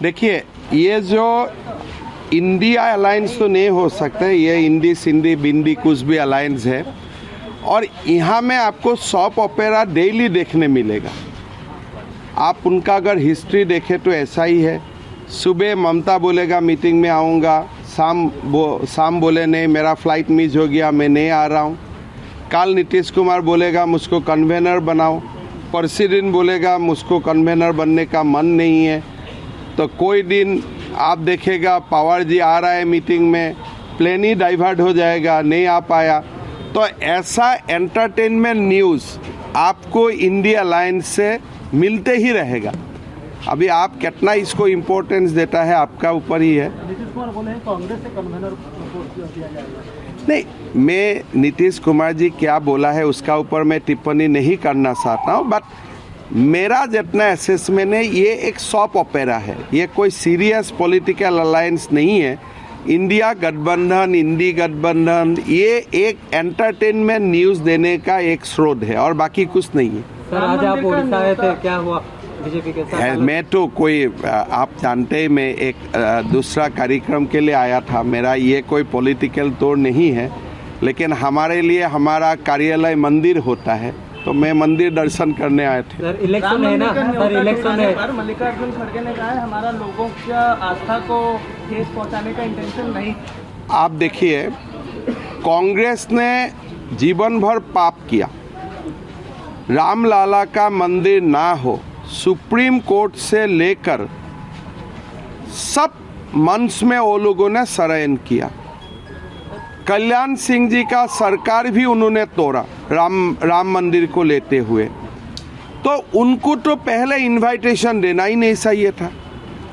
देखिए, ये जो इंडिया अलायंस तो नहीं हो सकता है, ये इंडी सिंधी बिंदी कुछ भी अलायंस है। और यहाँ में आपको सॉप ओपेरा डेली देखने मिलेगा। आप उनका अगर हिस्ट्री देखें तो ऐसा ही है। सुबह ममता बोलेगा मीटिंग में आऊँगा, शाम बोले नहीं मेरा फ्लाइट मिस हो गया, मैं नहीं आ रहा हूँ। कल नीतीश कुमार बोलेगा मुझको कन्वेनर बनाओ, परसी दिन बोलेगा मुझको कन्वेनर बनने का मन नहीं है। तो कोई दिन आप देखेगा पवार जी आ रहा है मीटिंग में, प्लेन ही डाइवर्ट हो जाएगा, नहीं आ पाया। तो ऐसा एंटरटेनमेंट न्यूज़ आपको इंडिया अलायंस से मिलते ही रहेगा। अभी आप कितना इसको इम्पोर्टेंस देता है आपका ऊपर ही है। नीतीश कुमार बोले हैं कांग्रेस से कन्वेनर दिया जाएगा। नहीं, मैं नीतीश कुमार जी क्या बोला है उसका ऊपर मैं टिप्पणी नहीं करना चाहता हूँ, बट मेरा जितना असेसमेंट है ये एक सॉप ओपेरा है, ये कोई सीरियस पॉलिटिकल अलायंस नहीं है। इंडिया गठबंधन, इंडी गठबंधन ये एक एंटरटेनमेंट न्यूज़ देने का एक स्रोत है और बाकी कुछ नहीं है। सर आज आप उड़ीसा आए थे, क्या हुआ बीजेपी के साथ? मैं तो कोई आप जानते हैं मैं एक दूसरा कार्यक्रम के लिए आया था। मेरा ये कोई पॉलिटिकल तौर नहीं है, लेकिन हमारे लिए हमारा कार्यालय मंदिर होता है, तो मैं मंदिर दर्शन करने आए थे। सर इलेक्शन है ना, सर इलेक्शन है पर मल्लिकार्जुन खड़गे ने कहा है हमारा लोगों की आस्था को ठेस पहुंचाने का इंटेंशन नहीं। आप देखिए, कांग्रेस ने जीवन भर पाप किया, रामलाला का मंदिर ना हो, सुप्रीम कोर्ट से लेकर सब मंच में वो लोगों ने शरण किया। कल्याण सिंह जी का सरकार भी उन्होंने तोड़ा राम मंदिर को लेते हुए। तो उनको तो पहले इनविटेशन देना ही नहीं चाहिए था,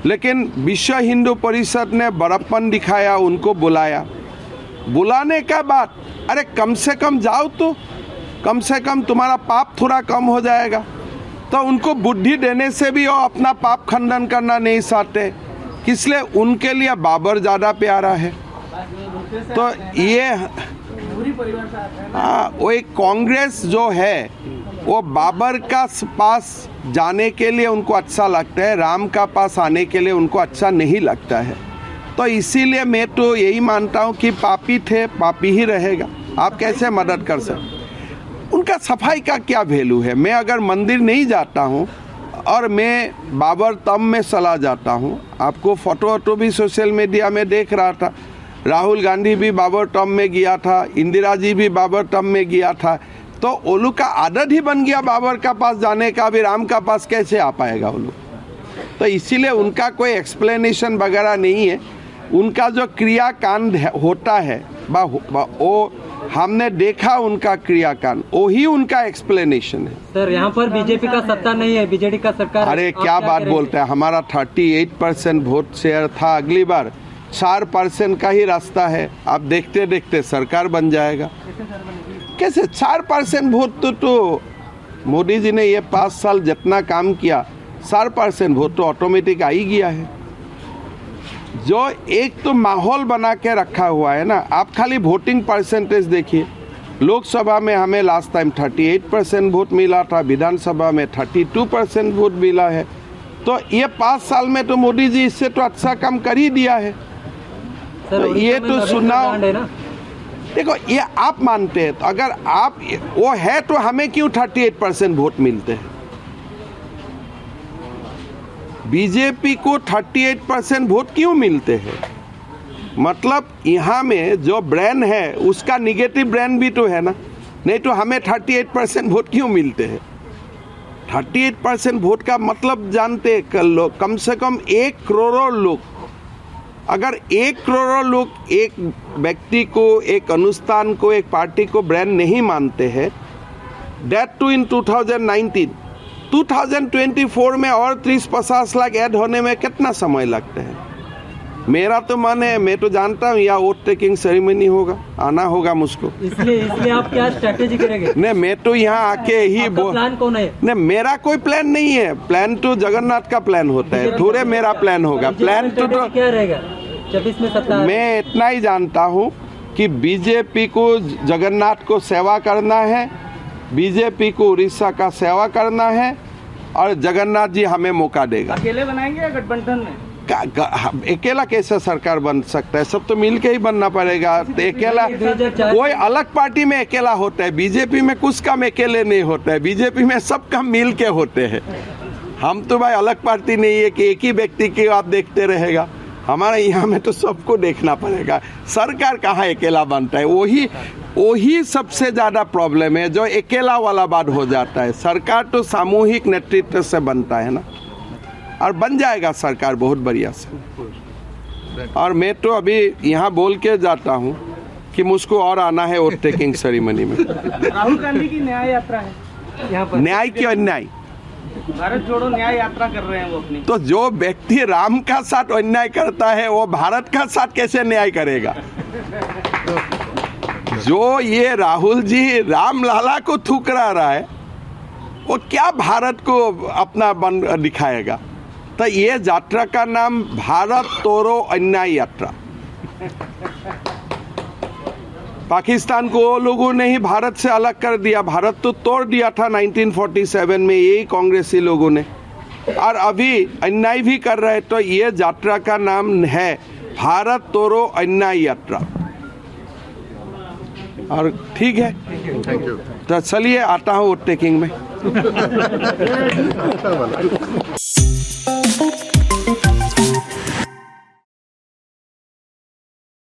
लेकिन विश्व हिंदू परिषद ने बड़प्पन दिखाया, उनको बुलाया। बुलाने का बाद अरे कम से कम जाओ, तो कम से कम तुम्हारा पाप थोड़ा कम हो जाएगा। तो उनको बुद्धि देने से भी वो अपना पाप खंडन करना नहीं चाहते, इसलिए उनके लिए बाबर ज़्यादा प्यारा है। तो ये हाँ, वो एक कांग्रेस जो है वो बाबर का पास जाने के लिए उनको अच्छा लगता है, राम का पास आने के लिए उनको अच्छा नहीं लगता है। तो इसीलिए मैं तो यही मानता हूँ कि पापी थे, पापी ही रहेगा। आप कैसे मदद कर सकते? उनका सफाई का क्या वैल्यू है? मैं अगर मंदिर नहीं जाता हूँ और मैं बाबर तम में चला जाता हूँ, आपको फोटो भी सोशल मीडिया में देख रहा था, राहुल गांधी भी बाबर टर्म में गया था, इंदिरा जी भी बाबर टर्म में गया था। तो ओलू का आदत ही बन गया बाबर का पास जाने का, भी राम का पास कैसे आ पाएगा ओलू? तो इसीलिए उनका कोई एक्सप्लेनेशन वगैरह नहीं है। उनका जो क्रियाकांड होता है वो हमने देखा, उनका क्रियाकांड वही उनका एक्सप्लेनेशन है। सर यहाँ पर बीजेपी का सत्ता नहीं है, बीजेडी का सरकार। अरे क्या बात बोलते हैं, हमारा 38% वोट शेयर था, अगली बार 4% का ही रास्ता है। आप देखते देखते सरकार बन जाएगा। कैसे 4% वोट? तो मोदी जी ने ये 5 साल जितना काम किया, 4% वोट तो ऑटोमेटिक आ ही गया है। जो एक तो माहौल बना के रखा हुआ है ना, आप खाली वोटिंग परसेंटेज देखिए। लोकसभा में हमें लास्ट टाइम 38% वोट मिला था, विधानसभा में 32% वोट मिला है। तो ये 5 साल में तो मोदी जी इससे तो अच्छा काम कर ही दिया है। तो ये तो सुनाओ, देखो ये आप मानते हैं, तो अगर आप वो है तो हमें क्यों 38% वोट मिलते हैं? बीजेपी को 38% वोट क्यों मिलते हैं? मतलब यहाँ में जो ब्रांड है उसका निगेटिव ब्रांड भी तो है ना, नहीं तो हमें 38% वोट क्यों मिलते हैं? 38% वोट का मतलब जानते हैं लोग, कम से कम 1 करोड़ लोग। अगर 1 करोड़ लोग एक व्यक्ति को, एक अनुष्ठान को, एक पार्टी को ब्रांड नहीं मानते हैं, दैट टू इन 2024 में और 30-50 लाख ऐड होने में कितना समय लगता है? मेरा तो मन है, मैं तो जानता हूँ या वोट टेकिंग सेरेमनी होगा, आना होगा मुझको। इसलिए आप क्या स्ट्रेटेजी करेंगे? नहीं, मैं तो यहाँ आके ही प्लान कौन है? नहीं, मेरा कोई प्लान नहीं है। प्लान तो जगन्नाथ का प्लान होता है, थोड़े मेरा प्लान होगा। प्लान तो क्या रहेगा 24 में सत्ता? मैं इतना ही जानता हूँ कि बीजेपी को जगन्नाथ को सेवा करना है, बीजेपी को उड़ीसा का सेवा करना है, और जगन्नाथ जी हमें मौका देगा। अकेले बनाएंगे या गठबंधन में? अकेला कैसे सरकार बन सकता है? सब तो मिल के ही बनना पड़ेगा। तो अकेला कोई अलग पार्टी में अकेला होता है, बीजेपी में कुछ काम अकेले नहीं होता है, बीजेपी में सब काम मिल के होते हैं। हम तो भाई अलग पार्टी नहीं है कि एक ही व्यक्ति की आप देखते रहेगा। हमारे यहाँ में तो सबको देखना पड़ेगा। सरकार कहाँ अकेला बनता है? वही सबसे ज़्यादा प्रॉब्लम है, जो अकेला वाला बात हो जाता है। सरकार तो सामूहिक नेतृत्व से बनता है ना, और बन जाएगा सरकार बहुत बढ़िया से। और मैं तो अभी यहाँ बोल के जाता हूँ कि मुझको और आना है वोट टेकिंग सेरेमनी में। राहुल गांधी की न्याय यात्रा है यहाँ पर, न्याय की अन्याय, भारत जोड़ो न्याय यात्रा कर रहे हैं वो अपनी। तो जो व्यक्ति राम का साथ अन्याय करता है वो भारत का साथ कैसे न्याय करेगा? जो ये राहुल जी राम लाला को ठुकरा रहा है, वो क्या भारत को अपना बन दिखाएगा? तो ये यात्रा का नाम भारत तोड़ो अन्याय यात्रा। पाकिस्तान को वो लोगों ने ही भारत से अलग कर दिया, भारत तो तोड़ दिया था 1947 में यही कांग्रेसी लोगों ने, और अभी अन्याय भी कर रहे। तो ये यात्रा का नाम है भारत तोड़ो अन्याय यात्रा। और ठीक है, तो चलिए आता हूँ वोट टेकिंग में।